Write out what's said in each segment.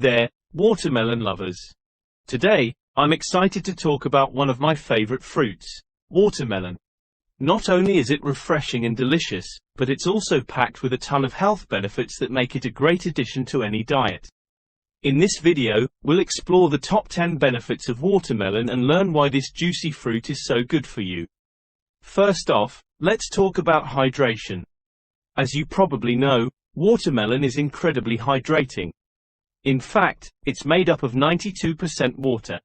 there, watermelon lovers. Today, I'm excited to talk about one of my favorite fruits, watermelon. Not only is it refreshing and delicious, but it's also packed with a ton of health benefits that make it a great addition to any diet. In this video, we'll explore the top 10 benefits of watermelon and learn why this juicy fruit is so good for you. First off, let's talk about hydration. As you probably know, watermelon is incredibly hydrating. In fact, it's made up of 92% water.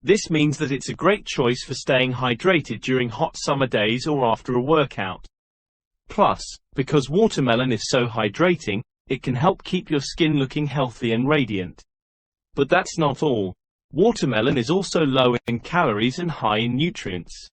This means that it's a great choice for staying hydrated during hot summer days or after a workout. Plus, because watermelon is so hydrating, it can help keep your skin looking healthy and radiant. But that's not all. Watermelon is also low in calories and high in nutrients.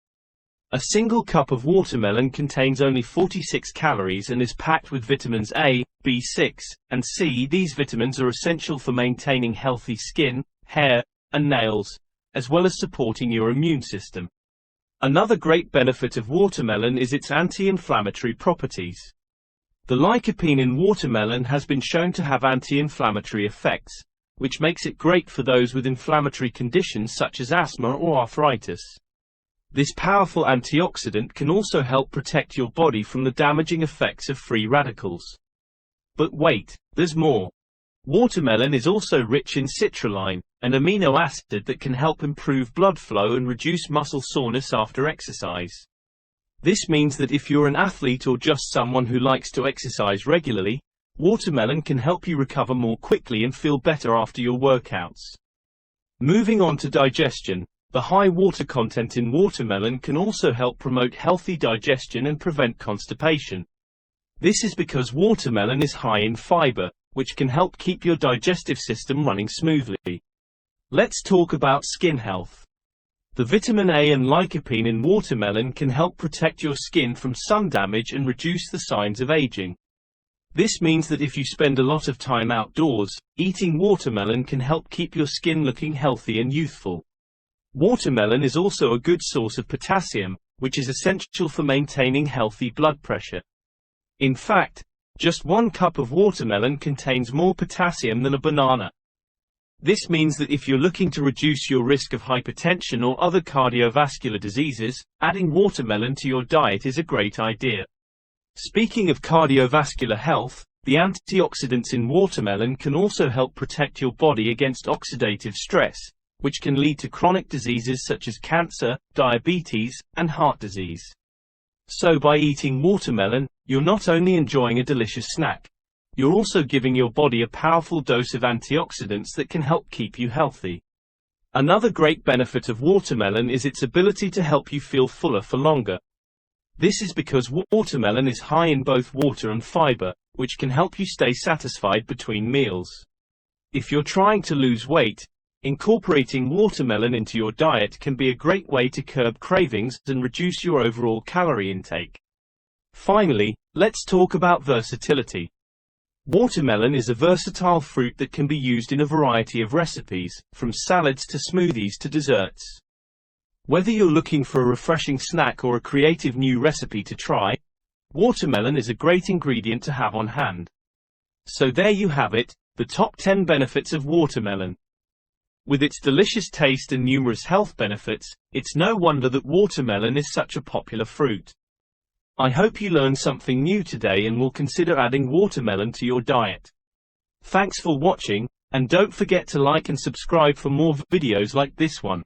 A single cup of watermelon contains only 46 calories and is packed with vitamins A, B6, and C. These vitamins are essential for maintaining healthy skin, hair, and nails, as well as supporting your immune system. Another great benefit of watermelon is its anti-inflammatory properties. The lycopene in watermelon has been shown to have anti-inflammatory effects, which makes it great for those with inflammatory conditions such as asthma or arthritis. This powerful antioxidant can also help protect your body from the damaging effects of free radicals. But wait, there's more. Watermelon is also rich in citrulline, an amino acid that can help improve blood flow and reduce muscle soreness after exercise. This means that if you're an athlete or just someone who likes to exercise regularly, watermelon can help you recover more quickly and feel better after your workouts. Moving on to digestion. The high water content in watermelon can also help promote healthy digestion and prevent constipation. This is because watermelon is high in fiber, which can help keep your digestive system running smoothly. Let's talk about skin health. The vitamin A and lycopene in watermelon can help protect your skin from sun damage and reduce the signs of aging. This means that if you spend a lot of time outdoors, eating watermelon can help keep your skin looking healthy and youthful. Watermelon is also a good source of potassium, which is essential for maintaining healthy blood pressure. In fact, just 1 cup of watermelon contains more potassium than a banana. This means that if you're looking to reduce your risk of hypertension or other cardiovascular diseases, adding watermelon to your diet is a great idea. Speaking of cardiovascular health, the antioxidants in watermelon can also help protect your body against oxidative stress, which can lead to chronic diseases such as cancer, diabetes, and heart disease. So by eating watermelon, you're not only enjoying a delicious snack, you're also giving your body a powerful dose of antioxidants that can help keep you healthy. Another great benefit of watermelon is its ability to help you feel fuller for longer. This is because watermelon is high in both water and fiber, which can help you stay satisfied between meals. If you're trying to lose weight, incorporating watermelon into your diet can be a great way to curb cravings and reduce your overall calorie intake. Finally, let's talk about versatility. Watermelon is a versatile fruit that can be used in a variety of recipes, from salads to smoothies to desserts. Whether you're looking for a refreshing snack or a creative new recipe to try, watermelon is a great ingredient to have on hand. So there you have it, the top 10 benefits of watermelon. With its delicious taste and numerous health benefits, it's no wonder that watermelon is such a popular fruit. I hope you learned something new today and will consider adding watermelon to your diet. Thanks for watching, and don't forget to like and subscribe for more videos like this one.